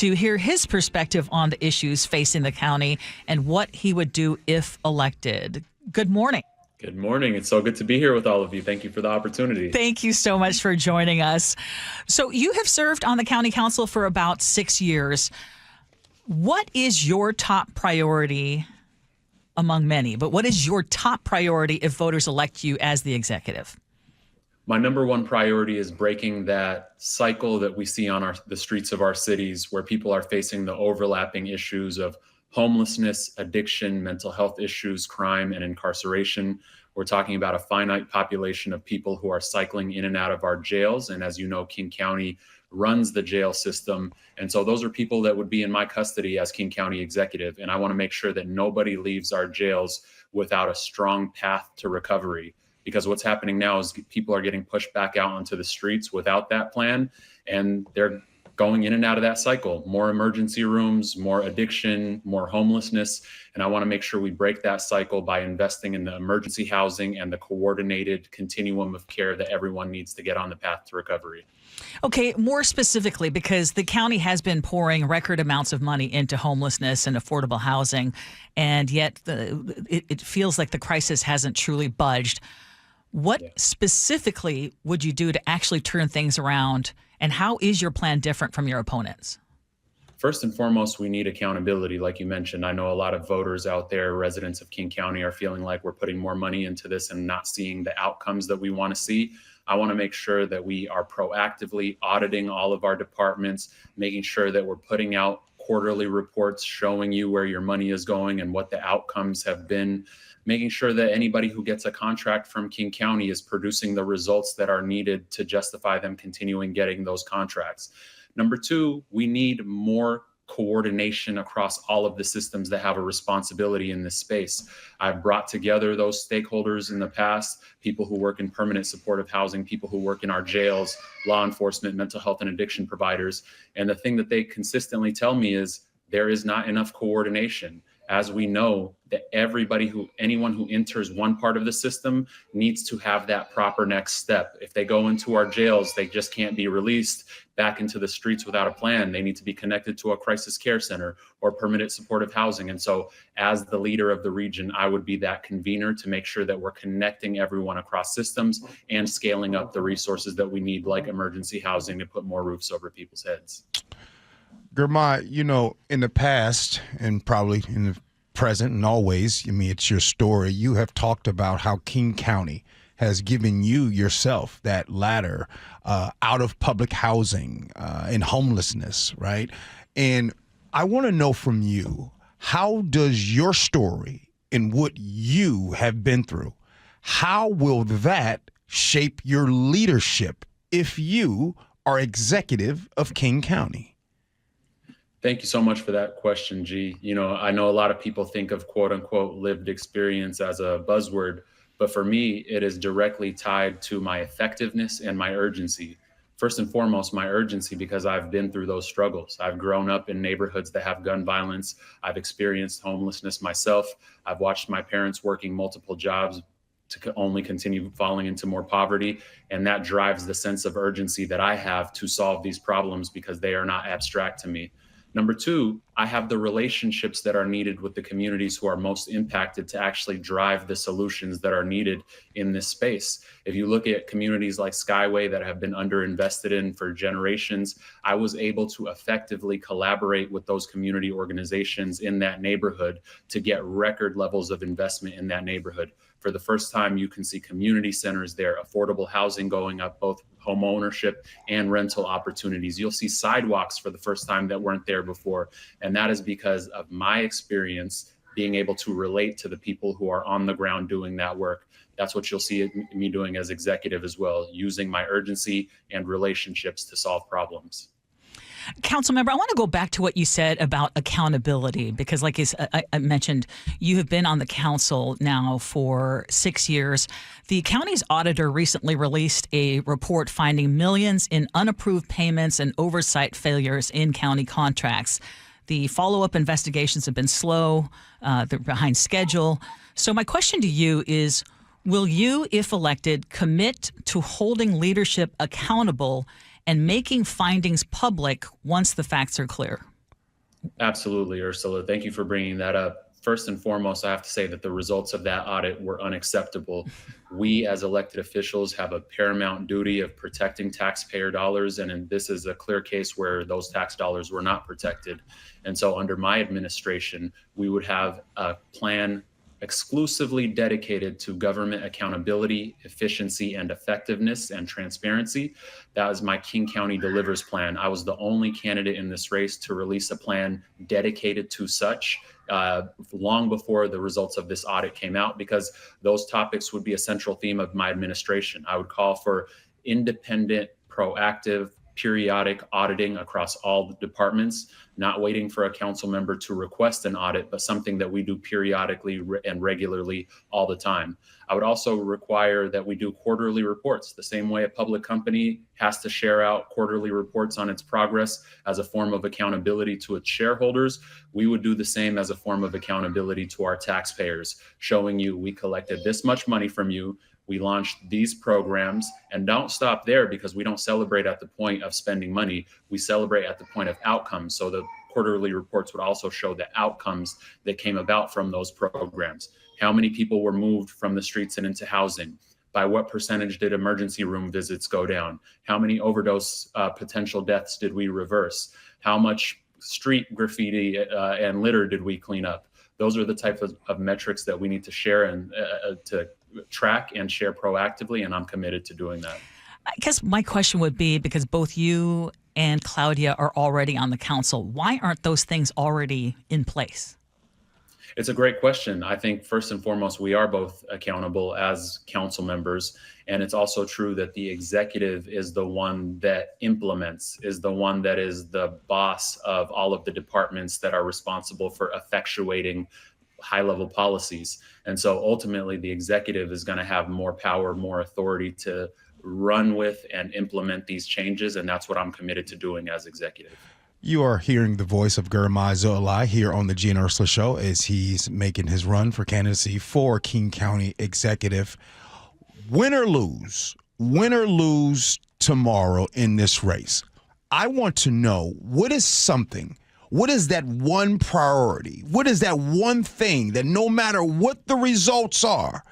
to hear his perspective on the issues facing the county and what he would do if elected. Good morning. Good morning. It's so good to be here with all of you. Thank you for the opportunity. Thank you so much for joining us. So you have served on the county council for about 6 years. What is your top priority among many, but what is your top priority if voters elect you as the executive? My number one priority is breaking that cycle that we see on the streets of our cities where people are facing the overlapping issues of homelessness, addiction, mental health issues, crime, and incarceration. We're talking about a finite population of people who are cycling in and out of our jails. And as you know, King County runs the jail system. And so those are people that would be in my custody as King County executive. And I want to make sure that nobody leaves our jails without a strong path to recovery. Because what's happening now is people are getting pushed back out onto the streets without that plan. And they're going in and out of that cycle, more emergency rooms, more addiction, more homelessness. And I want to make sure we break that cycle by investing in the emergency housing and the coordinated continuum of care that everyone needs to get on the path to recovery. Okay, more specifically, because the county has been pouring record amounts of money into homelessness and affordable housing, and yet it feels like the crisis hasn't truly budged. What specifically would you do to actually turn things around? And how is your plan different from your opponents? First and foremost, we need accountability, like you mentioned. I know a lot of voters out there, residents of King County, are feeling like we're putting more money into this and not seeing the outcomes that we want to see. I want to make sure that we are proactively auditing all of our departments, making sure that we're putting out quarterly reports showing you where your money is going and what the outcomes have been, making sure that anybody who gets a contract from King County is producing the results that are needed to justify them continuing getting those contracts. Number two, we need more coordination across all of the systems that have a responsibility in this space. I've brought together those stakeholders in the past, people who work in permanent supportive housing, people who work in our jails, law enforcement, mental health and addiction providers. And the thing that they consistently tell me is there is not enough coordination. As we know, that anyone who enters one part of the system needs to have that proper next step. If they go into our jails, they just can't be released back into the streets without a plan. They need to be connected to a crisis care center or permanent supportive housing. And so as the leader of the region, I would be that convener to make sure that we're connecting everyone across systems and scaling up the resources that we need, like emergency housing, to put more roofs over people's heads. Girmay, in the past and probably in the present and always, it's your story. You have talked about how King County has given you yourself that ladder out of public housing and homelessness, right? And I want to know from you, how does your story and what you have been through, how will that shape your leadership if you are executive of King County? Thank you so much for that question, Gee. I know a lot of people think of quote unquote lived experience as a buzzword, but for me, it is directly tied to my effectiveness and my urgency. First and foremost, my urgency, because I've been through those struggles. I've grown up in neighborhoods that have gun violence. I've experienced homelessness myself. I've watched my parents working multiple jobs to only continue falling into more poverty. And that drives the sense of urgency that I have to solve these problems because they are not abstract to me. Number two, I have the relationships that are needed with the communities who are most impacted to actually drive the solutions that are needed in this space. If you look at communities like Skyway that have been underinvested in for generations, I was able to effectively collaborate with those community organizations in that neighborhood to get record levels of investment in that neighborhood. For the first time, you can see community centers there, affordable housing going up, both home ownership and rental opportunities. You'll see sidewalks for the first time that weren't there before. And that is because of my experience being able to relate to the people who are on the ground doing that work. That's what you'll see me doing as executive as well, using my urgency and relationships to solve problems. Councilmember, I want to go back to what you said about accountability, because like I mentioned, you have been on the council now for 6 years. The county's auditor recently released a report finding millions in unapproved payments and oversight failures in county contracts. The follow-up investigations have been slow, they're behind schedule. So my question to you is, will you, if elected, commit to holding leadership accountable and making findings public once the facts are clear? Absolutely, Ursula. Thank you for bringing that up. First and foremost, I have to say that the results of that audit were unacceptable. We, as elected officials, have a paramount duty of protecting taxpayer dollars, and this is a clear case where those tax dollars were not protected. And so, under my administration, we would have a plan exclusively dedicated to government accountability, efficiency, and effectiveness and transparency. That was my King County Delivers plan. I was the only candidate in this race to release a plan dedicated to such long before the results of this audit came out, because those topics would be a central theme of my administration. I would call for independent, proactive, periodic auditing across all the departments, not waiting for a council member to request an audit, but something that we do periodically and regularly all the time. I would also require that we do quarterly reports, the same way a public company has to share out quarterly reports on its progress as a form of accountability to its shareholders. We would do the same as a form of accountability to our taxpayers, showing you we collected this much money from you, we launched these programs, and don't stop there, because we don't celebrate at the point of spending money. We celebrate at the point of outcomes. So the quarterly reports would also show the outcomes that came about from those programs. How many people were moved from the streets and into housing? By what percentage did emergency room visits go down? How many overdose potential deaths did we reverse? How much street graffiti and litter did we clean up? Those are the type of metrics that we need to share and to track and share proactively, and I'm committed to doing that. I guess my question would be, because both you and Claudia are already on the council, why aren't those things already in place? It's a great question. I think first and foremost, we are both accountable as council members. And it's also true that the executive is the one that implements, is the one that is the boss of all of the departments that are responsible for effectuating high-level policies. And so ultimately, the executive is going to have more power, more authority to run with and implement these changes. And that's what I'm committed to doing as executive. You are hearing the voice of Girmay Zahilay here on the Gee and Ursula Show as he's making his run for candidacy for King County Executive. Win or lose tomorrow in this race, I want to know, what is that one priority? What is that one thing that no matter what the results are,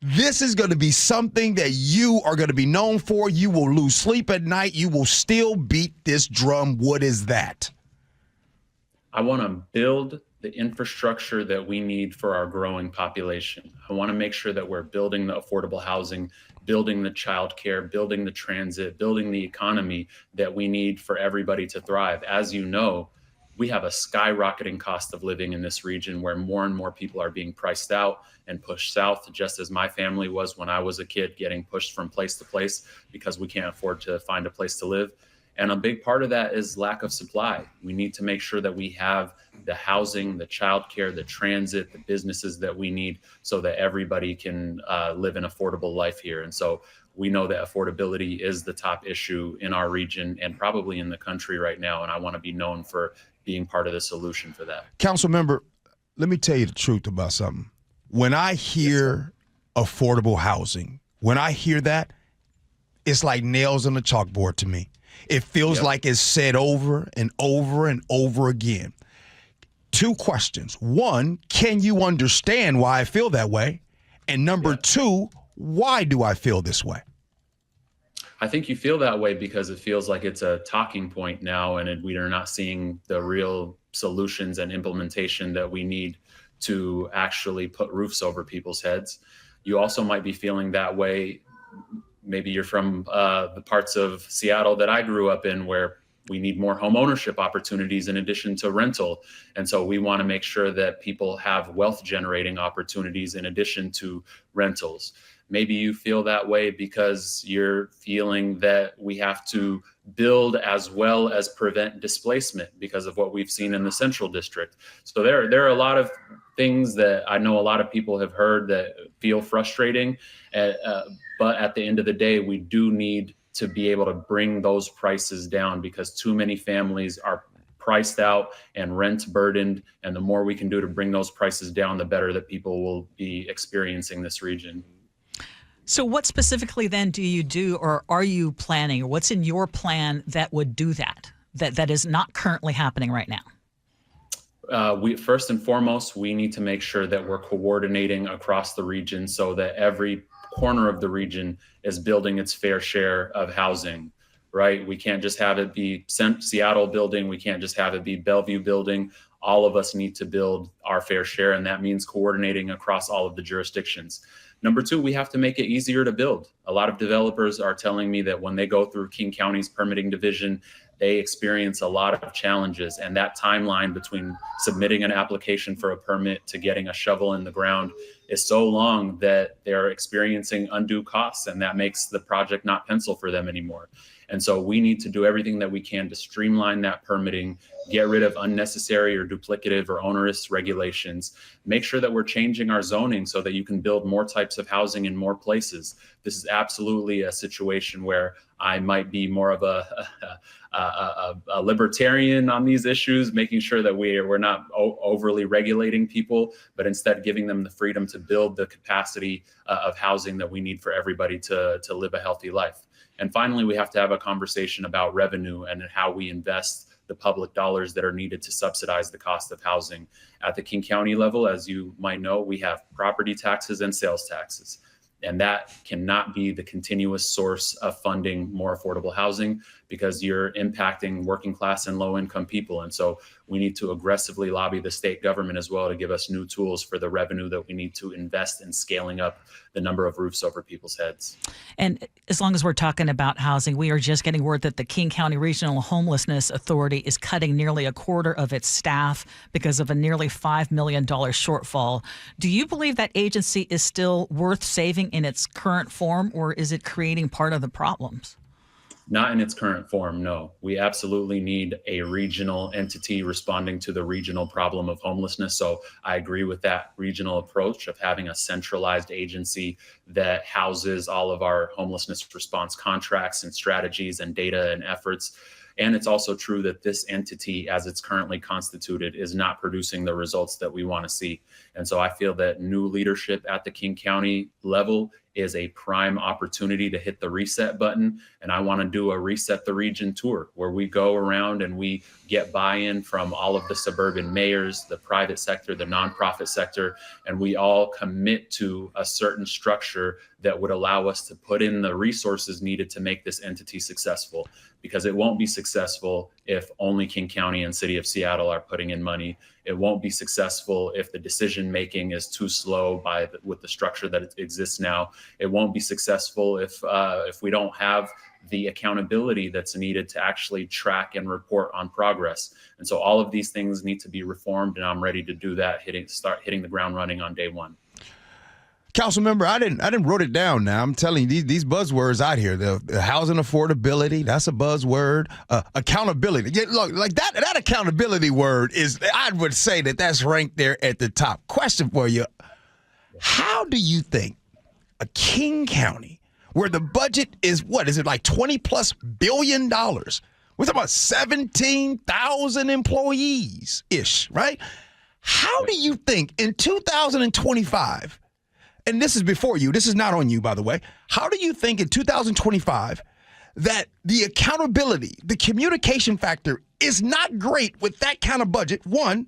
this is going to be something that you are going to be known for? You will lose sleep at night. You will still beat this drum. What is that? I want to build the infrastructure that we need for our growing population. I want to make sure that we're building the affordable housing, building the childcare, building the transit, building the economy that we need for everybody to thrive. As you know, we have a skyrocketing cost of living in this region where more and more people are being priced out and pushed south, just as my family was when I was a kid, getting pushed from place to place because we can't afford to find a place to live. And a big part of that is lack of supply. We need to make sure that we have the housing, the childcare, the transit, the businesses that we need so that everybody can live an affordable life here. And so we know that affordability is the top issue in our region and probably in the country right now. And I want to be known for being part of the solution for that. Council member, let me tell you the truth about something. When I hear affordable housing, when I hear that, it's like nails on a chalkboard to me. It feels like it's said over and over and over again. Two questions. One, can you understand why I feel that way? And number two, why do I feel this way? I think you feel that way because it feels like it's a talking point now, and we are not seeing the real solutions and implementation that we need to actually put roofs over people's heads. You also might be feeling that way. Maybe you're from the parts of Seattle that I grew up in, where we need more home ownership opportunities in addition to rental. And so we want to make sure that people have wealth generating opportunities in addition to rentals. Maybe you feel that way because you're feeling that we have to build as well as prevent displacement because of what we've seen in the Central District. So there are a lot of things that I know a lot of people have heard that feel frustrating. But at the end of the day, we do need to be able to bring those prices down because too many families are priced out and rent burdened. And the more we can do to bring those prices down, the better that people will be experiencing this region. So what specifically then do you do, or are you planning, or what's in your plan that would do that is not currently happening right now? We first and foremost, we need to make sure that we're coordinating across the region so that every corner of the region is building its fair share of housing, right? We can't just have it be Seattle building. We can't just have it be Bellevue building. All of us need to build our fair share, and that means coordinating across all of the jurisdictions. Number two, we have to make it easier to build. A lot of developers are telling me that when they go through King County's permitting division, they experience a lot of challenges, and that timeline between submitting an application for a permit to getting a shovel in the ground is so long that they're experiencing undue costs, and that makes the project not pencil for them anymore. And so we need to do everything that we can to streamline that permitting, get rid of unnecessary or duplicative or onerous regulations, make sure that we're changing our zoning so that you can build more types of housing in more places. This is absolutely a situation where I might be more of a libertarian on these issues, making sure that we're not overly regulating people, but instead giving them the freedom to build the capacity of housing that we need for everybody to live a healthy life. And finally, we have to have a conversation about revenue and how we invest the public dollars that are needed to subsidize the cost of housing. At the King County level, as you might know, we have property taxes and sales taxes. And that cannot be the continuous source of funding more affordable housing because you're impacting working class and low income people. And so we need to aggressively lobby the state government as well to give us new tools for the revenue that we need to invest in scaling up the number of roofs over people's heads. And as long as we're talking about housing, we are just getting word that the King County Regional Homelessness Authority is cutting nearly a quarter of its staff because of a nearly $5 million shortfall. Do you believe that agency is still worth saving in its current form, or is it creating part of the problems? Not in its current form, no. We absolutely need a regional entity responding to the regional problem of homelessness. So I agree with that regional approach of having a centralized agency that houses all of our homelessness response contracts and strategies and data and efforts. And it's also true that this entity, as it's currently constituted, is not producing the results that we want to see. And so I feel that new leadership at the King County level is a prime opportunity to hit the reset button. And I want to do a Reset the Region tour where we go around and we get buy-in from all of the suburban mayors, the private sector, the nonprofit sector, and we all commit to a certain structure that would allow us to put in the resources needed to make this entity successful. Because it won't be successful if only King County and City of Seattle are putting in money. It won't be successful if the decision making is too slow with the structure that exists now. It won't be successful if we don't have the accountability that's needed to actually track and report on progress. And so all of these things need to be reformed, and I'm ready to do that, start hitting the ground running on day one. Council member, I didn't wrote it down. Now I'm telling you these buzzwords out here. The housing affordability, that's a buzzword. Accountability, yeah, look, like that accountability word is, I would say that's ranked there at the top. Question for you: how do you think a King County, where the budget is like $20+ billion? We're talking about 17,000 employees ish, right? How do you think in 2025? And this is before you, this is not on you, by the way. How do you think in 2025 that the accountability, the communication factor is not great with that kind of budget, one?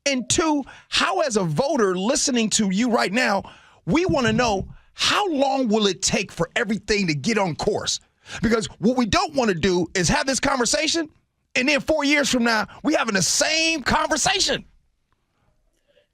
And two, how as a voter listening to you right now, we want to know how long will it take for everything to get on course? Because what we don't want to do is have this conversation, and then 4 years from now, we having the same conversation.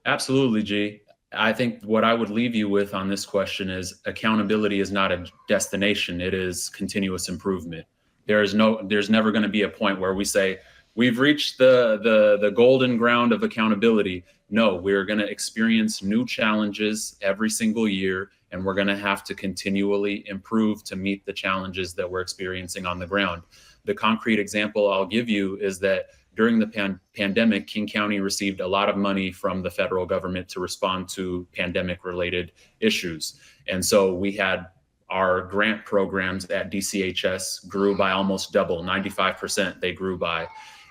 Absolutely, Gee. I think what I would leave you with on this question is accountability is not a destination. It is continuous improvement. There's never going to be a point where we say we've reached the golden ground of accountability. No, we're going to experience new challenges every single year, and we're going to have to continually improve to meet the challenges that we're experiencing on the ground. The concrete example I'll give you is that during the pandemic, King County received a lot of money from the federal government to respond to pandemic-related issues. And so we had our grant programs at DCHS grew by almost double, 95% they grew by.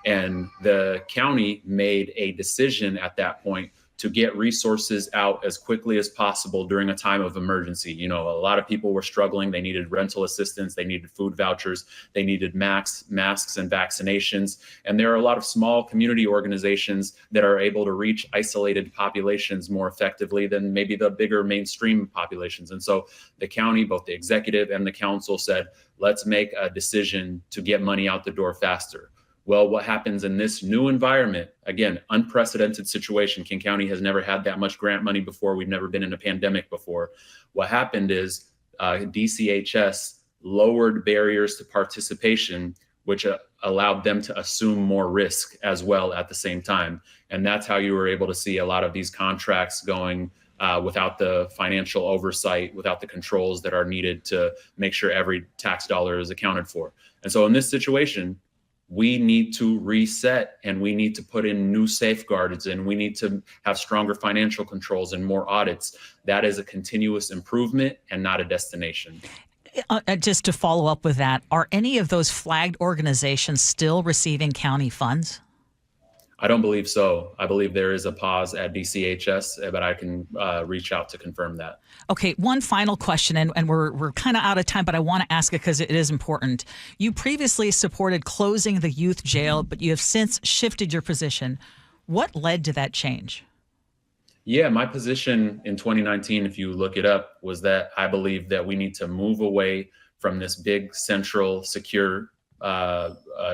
And the county made a decision at that point to get resources out as quickly as possible during a time of emergency. You know, a lot of people were struggling. They needed rental assistance. They needed food vouchers. They needed masks and vaccinations. And there are a lot of small community organizations that are able to reach isolated populations more effectively than maybe the bigger mainstream populations. And so the county, both the executive and the council, said, let's make a decision to get money out the door faster. Well, what happens in this new environment, again, unprecedented situation. King County has never had that much grant money before. We've never been in a pandemic before. What happened is DCHS lowered barriers to participation, which allowed them to assume more risk as well at the same time. And that's how you were able to see a lot of these contracts going without the financial oversight, without the controls that are needed to make sure every tax dollar is accounted for. And so in this situation, we need to reset, and we need to put in new safeguards, and we need to have stronger financial controls and more audits. That is a continuous improvement and not a destination. Just to follow up with that, are any of those flagged organizations still receiving county funds? I don't believe so. I believe there is a pause at DCHS, but I can reach out to confirm that. Okay, one final question, and we're kind of out of time, but I want to ask it because it is important. You previously supported closing the youth jail, but you have since shifted your position. What led to that change? Yeah, my position in 2019, if you look it up, was that I believe that we need to move away from this big central secure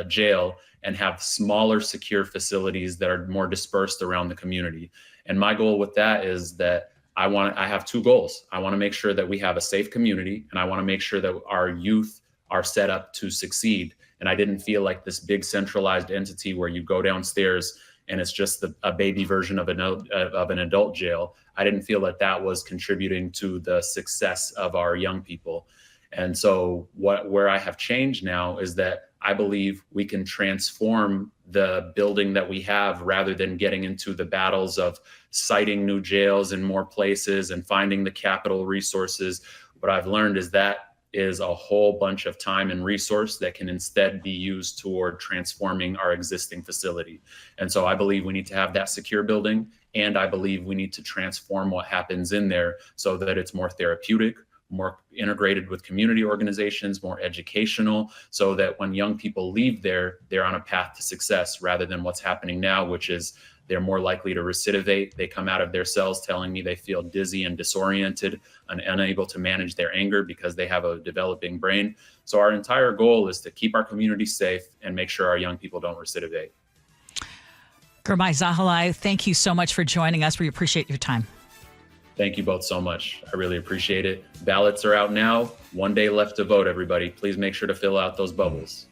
jail and have smaller secure facilities that are more dispersed around the community. And my goal with that is that I have two goals. I want to make sure that we have a safe community, and I want to make sure that our youth are set up to succeed. And I didn't feel like this big centralized entity where you go downstairs and it's just a baby version of an adult jail. I didn't feel that that was contributing to the success of our young people. And so where I have changed now is that I believe we can transform the building that we have rather than getting into the battles of citing new jails in more places and finding the capital resources. What I've learned is that is a whole bunch of time and resource that can instead be used toward transforming our existing facility. And so I believe we need to have that secure building, and I believe we need to transform what happens in there so that it's more therapeutic, more integrated with community organizations, more educational, so that when young people leave there, they're on a path to success rather than what's happening now, which is they're more likely to recidivate. They come out of their cells telling me they feel dizzy and disoriented and unable to manage their anger because they have a developing brain. So our entire goal is to keep our community safe and make sure our young people don't recidivate. Girmay Zahilay, thank you so much for joining us. We appreciate your time. Thank you both so much. I really appreciate it. Ballots are out now. 1 day left to vote, everybody. Please make sure to fill out those bubbles.